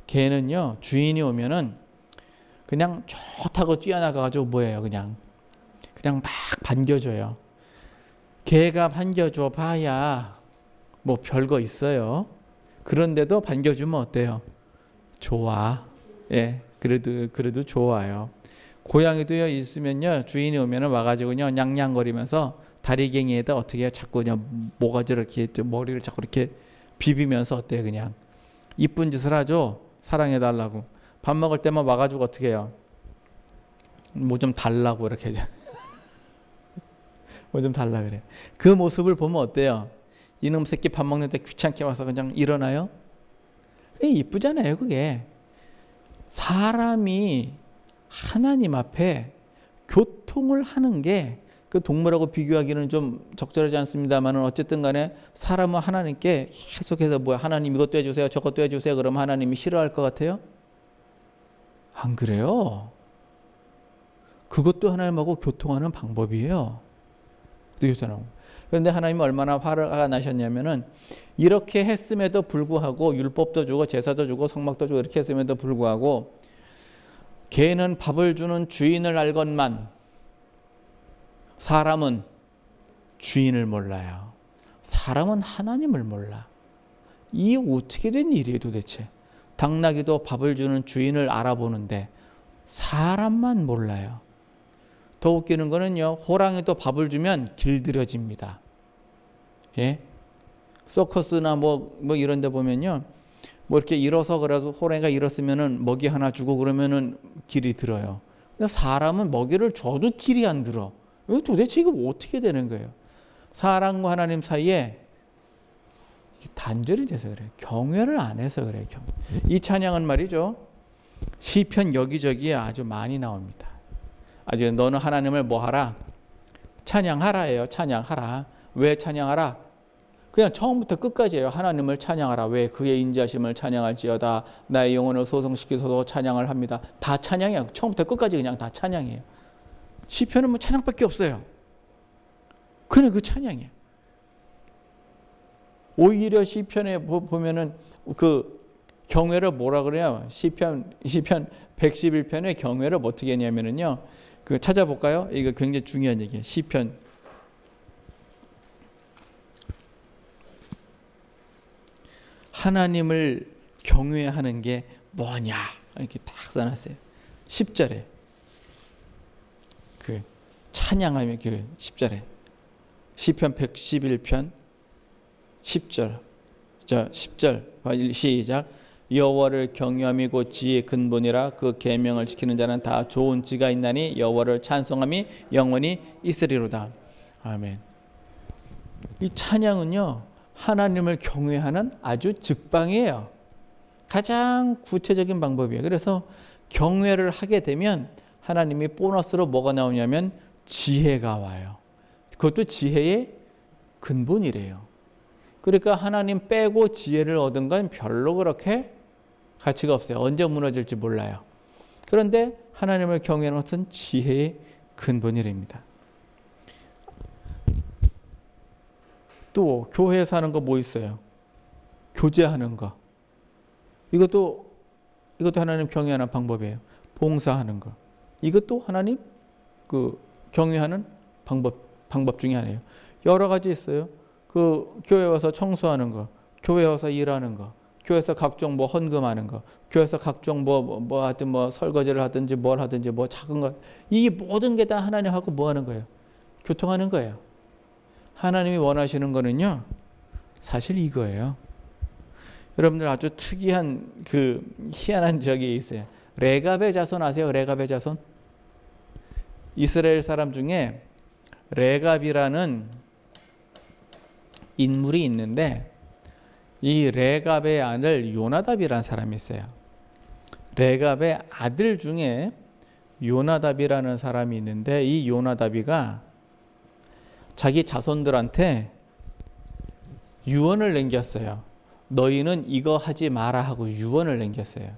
개는요, 주인이 오면은 그냥 좋다고 뛰어나가가지고 뭐예요? 그냥 막 반겨줘요. 개가 반겨줘 봐야 뭐 별거 있어요. 그런데도 반겨주면 어때요? 좋아. 예, 그래도 좋아요. 고양이도요 있으면요 주인이 오면은 와가지고요 냥냥거리면서 다리갱이에다 어떻게 해요? 자꾸 그냥 모가지를 이렇게 머리를 자꾸 이렇게 비비면서 어때요? 그냥 이쁜 짓을 하죠. 사랑해달라고. 밥 먹을 때만 와가지고 어떻게 해요? 뭐 좀 달라고 이렇게 뭐 좀 달라 그래. 그 모습을 보면 어때요? 이놈 새끼 밥 먹는데 귀찮게 와서 그냥 일어나요? 그게 이쁘잖아요. 그게 사람이 하나님 앞에 교통을 하는 게 그 동물하고 비교하기는 좀 적절하지 않습니다만 어쨌든 간에 사람은 하나님께 계속해서 뭐야 하나님 이것도 해주세요 저것도 해주세요 그러면 하나님이 싫어할 것 같아요? 안 그래요. 그것도 하나님하고 교통하는 방법이에요. 그런데 하나님이 얼마나 화가 나셨냐면은 이렇게 했음에도 불구하고 율법도 주고 제사도 주고 성막도 주고 이렇게 했음에도 불구하고 개는 밥을 주는 주인을 알건만 사람은 주인을 몰라요. 사람은 하나님을 몰라. 이게 어떻게 된 일이에요 도대체. 당나귀도 밥을 주는 주인을 알아보는데 사람만 몰라요. 더 웃기는 거는요. 호랑이도 밥을 주면 길들여집니다. 예? 서커스나 뭐 이런 데 보면요. 뭐 이렇게 일어서 그래도 호랑이가 일었으면은 먹이 하나 주고 그러면은 길이 들어요. 근데 사람은 먹이를 줘도 길이 안 들어. 도대체 이거 어떻게 되는 거예요? 사람과 하나님 사이에 단절이 돼서 그래요. 경외를 안 해서 그래요. 이 찬양은 말이죠. 시편 여기저기에 아주 많이 나옵니다. 아주 너는 하나님을 뭐 하라? 찬양하라예요. 찬양하라. 왜 찬양하라? 그냥 처음부터 끝까지예요. 하나님을 찬양하라. 왜? 그의 인자심을 찬양할지어다. 나의 영혼을 소성시키소서 찬양을 합니다. 다 찬양이에요. 처음부터 끝까지 그냥 다 찬양이에요. 시편은 뭐 찬양밖에 없어요. 그냥 그 찬양이에요. 오히려 시편에 보면은 그 경외를 뭐라 그래요? 시편 111편의 경외를 어떻게 했냐면은요. 그 찾아볼까요? 이거 굉장히 중요한 얘기예요. 시편 하나님을 경외하는 게 뭐냐? 이렇게 딱 써놨어요. 10절에 그 찬양하며 그 10절에 시편 111편 10절 자 10절 시작 여호와를 경외함이 곧 지혜의 근본이라 그 계명을 지키는 자는 다 좋은 지가 있나니 여호와를 찬송함이 영원히 있으리로다. 아멘. 이 찬양은요 하나님을 경외하는 아주 직방이에요. 가장 구체적인 방법이에요. 그래서 경외를 하게 되면 하나님이 보너스로 뭐가 나오냐면 지혜가 와요. 그것도 지혜의 근본이래요. 그러니까 하나님 빼고 지혜를 얻은 건 별로 그렇게 가치가 없어요. 언제 무너질지 몰라요. 그런데 하나님을 경외하는 것은 지혜의 근본이랍니다. 또 교회에서 하는 거 뭐 있어요? 교제하는 거. 이것도 하나님 경외하는 방법이에요. 봉사하는 거. 이것도 하나님 그 경외하는 방법 중에 하나예요. 여러 가지 있어요. 그 교회 와서 청소하는 거, 교회 와서 일하는 거, 교회에서 각종 뭐 헌금하는 거, 교회에서 각종 뭐 하여튼 뭐 설거지를 하든지 뭘 하든지 뭐 작은 거, 이 모든 게 다 하나님하고 뭐 하는 거예요? 교통하는 거예요. 하나님이 원하시는 거는요, 사실 이거예요. 여러분들 아주 특이한 그 희한한 적이 있어요. 레갑의 자손 아세요? 레갑의 자손? 이스라엘 사람 중에 레갑이라는 인물이 있는데 이 레갑의 아들 요나답이라는 사람이 있어요. 레갑의 아들 중에 요나답이라는 사람이 있는데 이 요나답이가 자기 자손들한테 유언을 남겼어요. 너희는 이거 하지 마라 하고 유언을 남겼어요.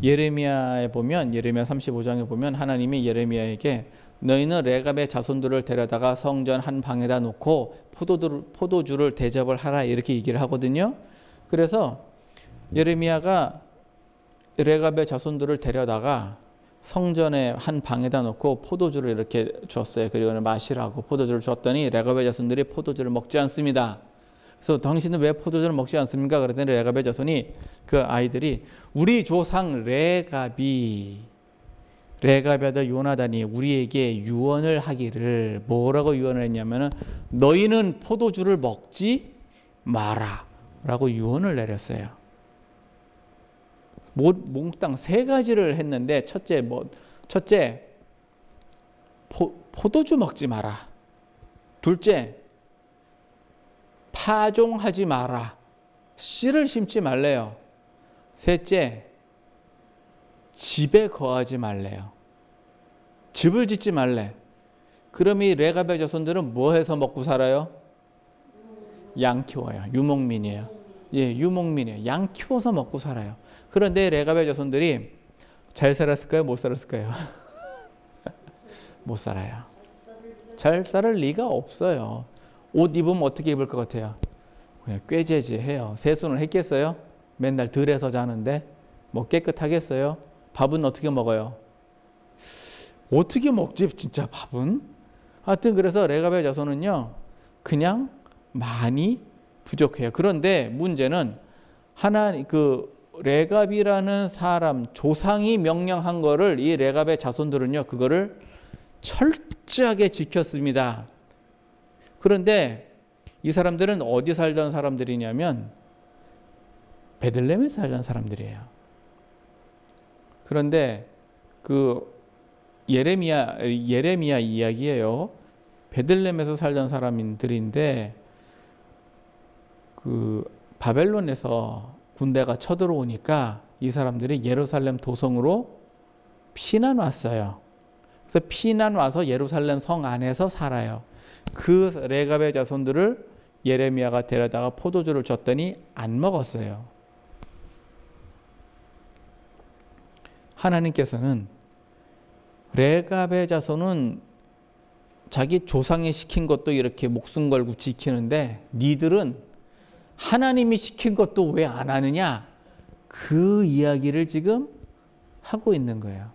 예레미야에 보면 예레미야 35장에 보면 하나님이 예레미야에게 너희는 레갑의 자손들을 데려다가 성전 한 방에다 놓고 포도주를 대접을 하라 이렇게 얘기를 하거든요. 그래서 예레미야가 레갑의 자손들을 데려다가 성전의 한 방에다 놓고 포도주를 이렇게 줬어요. 그리고 마시라고 포도주를 줬더니 레갑의 자손들이 포도주를 먹지 않습니다. 그래서 당신은 왜 포도주를 먹지 않습니까? 그랬더니 레갑의 자손이 그 아이들이 우리 조상 레갑이 아들 요나단이 우리에게 유언을 하기를 뭐라고 유언을 했냐면은 너희는 포도주를 먹지 마라 라고 유언을 내렸어요. 몽땅 세 가지를 했는데 첫째 포도주 먹지 마라. 둘째 파종하지 마라. 씨를 심지 말래요. 셋째 집에 거하지 말래요. 집을 짓지 말래. 그럼 이 레갑의 자손들은 뭐 해서 먹고 살아요? 양 키워요. 유목민이에요. 예, 유목민이에요. 양 키워서 먹고 살아요. 그런데 레갑의 자손들이 잘 살았을까요? 못 살았을까요? 못 살아요. 잘 살 리가 없어요. 옷 입으면 어떻게 입을 것 같아요? 그냥 꾀죄죄해요. 세수는 했겠어요? 맨날 들에서 자는데 뭐 깨끗하겠어요? 밥은 어떻게 먹어요? 어떻게 먹지 진짜 밥은? 하여튼 그래서 레갑의 자손은요 그냥 많이 부족해요. 그런데 문제는 하나님 레갑이라는 사람 조상이 명령한 거를 이 레갑의 자손들은요 그거를 철저하게 지켰습니다. 그런데 이 사람들은 어디 살던 사람들이냐면 베들레헴에 살던 사람들이에요. 그런데 그 예레미야 이야기예요. 베들레헴에서 살던 사람들인데 그 바벨론에서 군대가 쳐들어오니까 이 사람들이 예루살렘 도성으로 피난 왔어요. 그래서 피난 와서 예루살렘 성 안에서 살아요. 그 레갑의 자손들을 예레미야가 데려다가 포도주를 줬더니 안 먹었어요. 하나님께서는 레갑의 자손은 자기 조상이 시킨 것도 이렇게 목숨 걸고 지키는데 니들은 하나님이 시킨 것도 왜 안 하느냐? 그 이야기를 지금 하고 있는 거예요.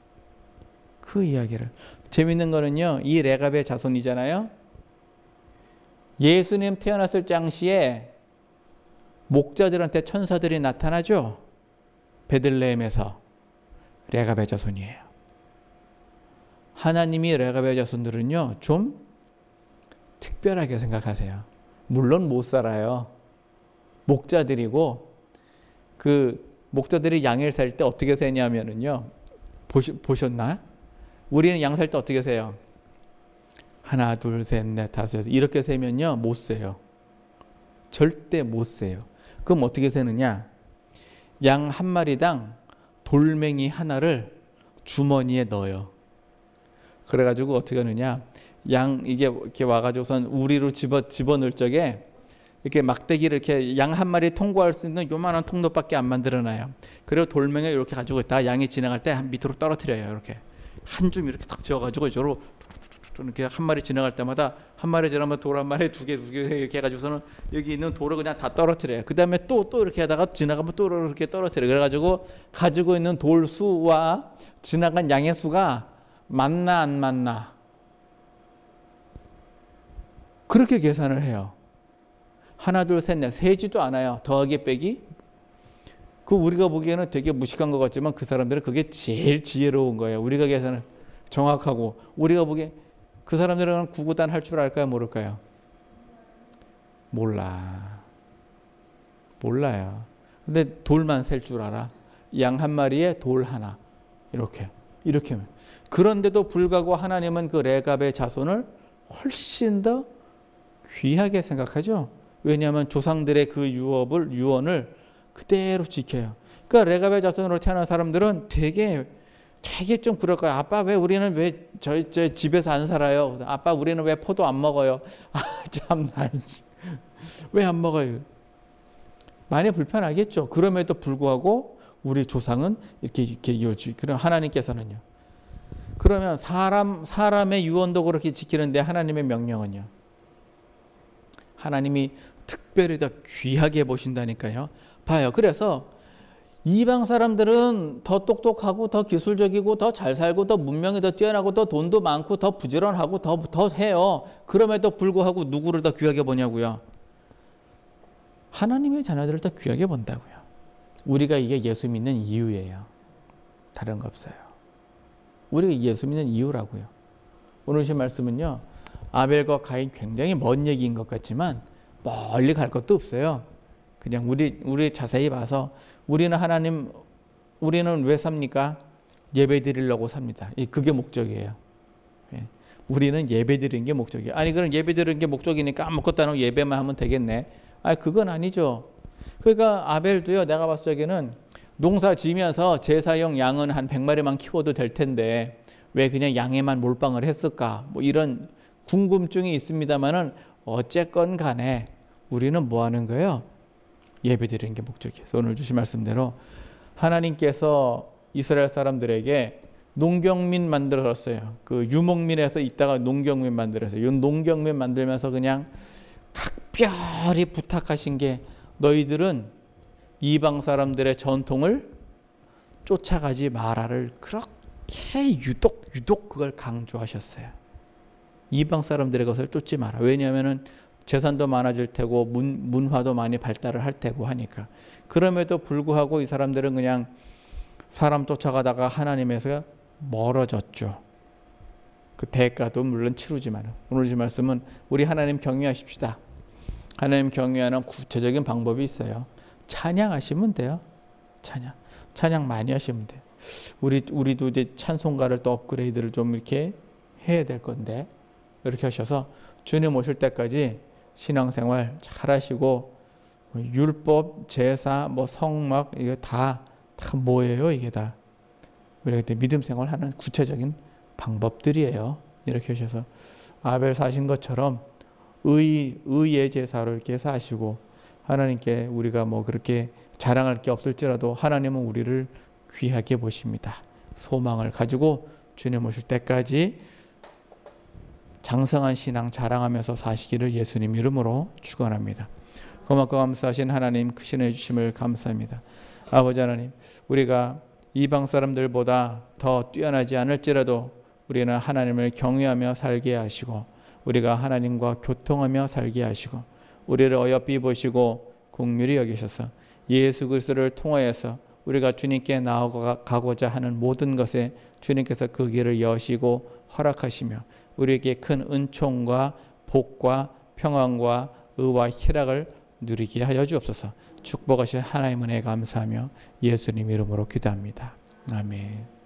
그 이야기를. 재밌는 거는요. 이 레갑의 자손이잖아요. 예수님 태어났을 당시에 목자들한테 천사들이 나타나죠. 베들레헴에서. 레갑의 자손이에요. 하나님이 레갑의 자손들은요. 좀 특별하게 생각하세요. 물론 못 살아요. 목자들이고 그 목자들이 양을 살 때 어떻게 세냐면은요. 보셨나? 우리는 양 살 때 어떻게 세요? 하나, 둘, 셋, 넷, 다섯 이렇게 세면요. 못 세요. 절대 못 세요. 그럼 어떻게 세느냐? 양 한 마리당 돌멩이 하나를 주머니에 넣어요. 그래가지고 어떻게 하느냐? 양 이게 이렇게 와가지고선 우리로 집어넣을 적에 이렇게 막대기를 이렇게 양 한 마리 통과할 수 있는 요만한 통로밖에 안 만들어놔요. 그리고 돌멩이를 이렇게 가지고 있다가 양이 지나갈 때 밑으로 떨어뜨려요. 이렇게 한 줌 이렇게 탁 지어가지고 저로 이렇게 한 마리 지나갈 때마다 한 마리 지나면 돌 한 마리 두 개 이렇게 해가지고서는 여기 있는 돌을 그냥 다 떨어뜨려요. 그 다음에 또 이렇게 하다가 지나가면 또 이렇게 떨어뜨려요. 그래가지고 가지고 있는 돌 수와 지나간 양의 수가 맞나 안 맞나 그렇게 계산을 해요. 하나 둘 셋 넷 세지도 않아요. 더하기 빼기. 그 우리가 보기에는 되게 무식한 것 같지만 그 사람들은 그게 제일 지혜로운 거예요. 우리가 계산을 정확하고 우리가 보기에 그 사람들은 구구단 할 줄 알까요? 모를까요? 몰라요. 근데 돌만 셀 줄 알아. 양 한 마리에 돌 하나. 이렇게. 그런데도 불구하고 하나님은 그 레갑의 자손을 훨씬 더 귀하게 생각하죠. 왜냐하면 조상들의 그 유언을 그대로 지켜요. 그러니까 레갑의 자손으로 태어난 사람들은 되게 좀 그럴 거예요. 아빠 우리는 왜 저희 집에서 안 살아요? 아빠 우리는 왜 포도 안 먹어요? 아 참나 왜 안 먹어요? 많이 불편하겠죠. 그럼에도 불구하고 우리 조상은 이렇게 이어지. 그럼 하나님께서는요. 그러면 사람의 유언도 그렇게 지키는데 하나님의 명령은요. 하나님이 특별히 더 귀하게 보신다니까요. 봐요. 그래서 이방 사람들은 더 똑똑하고 더 기술적이고 더 잘 살고 더 문명이 더 뛰어나고 더 돈도 많고 더 부지런하고 더 해요. 그럼에도 불구하고 누구를 더 귀하게 보냐고요. 하나님의 자녀들을 더 귀하게 본다고요. 우리가 이게 예수 믿는 이유예요. 다른 거 없어요. 우리가 예수 믿는 이유라고요. 오늘 주신 말씀은요, 아벨과 가인 굉장히 먼 얘기인 것 같지만 멀리 갈 것도 없어요. 그냥 우리 자세히 봐서 우리는 왜 삽니까? 예배 드리려고 삽니다. 그게 목적이에요. 우리는 예배 드리는 게 목적이에요. 아니 그럼 예배 드리는 게 목적이니까 아무것도 안 하고 예배만 하면 되겠네. 그건 아니죠. 그러니까 아벨도요, 내가 봤을 적에는 농사 지면서 제사용 양은 한 100마리만 키워도 될 텐데 왜 그냥 양에만 몰빵을 했을까? 뭐 이런 궁금증이 있습니다만은 어쨌건 간에 우리는 뭐 하는 거예요? 예배 드리는 게 목적이에요. 오늘 주신 말씀대로 하나님께서 이스라엘 사람들에게 농경민 만들었어요. 그 유목민에서 있다가 농경민 만들었어요. 이 농경민 만들면서 그냥 각별히 부탁하신 게 너희들은 이방 사람들의 전통을 쫓아가지 마라를 그렇게 유독 그걸 강조하셨어요. 이방 사람들의 것을 쫓지 마라. 왜냐하면은 재산도 많아질 테고 문화도 많이 발달을 할 테고 하니까. 그럼에도 불구하고 이 사람들은 그냥 사람 쫓아가다가 하나님에서 멀어졌죠. 그 대가도 물론 치르지만 오늘 이 말씀은 우리 하나님 경외하십시다. 하나님 경외하는 구체적인 방법이 있어요. 찬양하시면 돼요. 찬양 많이 하시면 돼요. 우리도 이제 찬송가를 또 업그레이드를 좀 이렇게 해야 될 건데 이렇게 하셔서 주님 오실 때까지 신앙생활 잘 하시고 율법, 제사, 성막 이거 다 뭐예요? 이게 다 우리가 믿음 생활하는 구체적인 방법들이에요. 이렇게 하셔서 아벨 사신 것처럼 의의 제사를 이렇게 사시고 하나님께 우리가 그렇게 자랑할 게 없을지라도 하나님은 우리를 귀하게 보십니다. 소망을 가지고 주님 오실 때까지 장성한 신앙 자랑하면서 사시기를 예수님 이름으로 축원합니다. 고맙고 감사하신 하나님 크신 해 주심을 감사합니다. 아버지 하나님, 우리가 이방 사람들보다 더 뛰어나지 않을지라도 우리는 하나님을 경외하며 살게 하시고 우리가 하나님과 교통하며 살게 하시고 우리를 어여삐 보시고 긍휼히 여기셔서 예수 그리스도를 통하여서 우리가 주님께 나아가고자 하는 모든 것에 주님께서 그 길을 여시고 허락하시며 우리에게 큰 은총과 복과 평안과 의와 희락을 누리게 하여 주옵소서. 축복하실 하나님 은혜에 감사하며 예수님 이름으로 기도합니다. 아멘.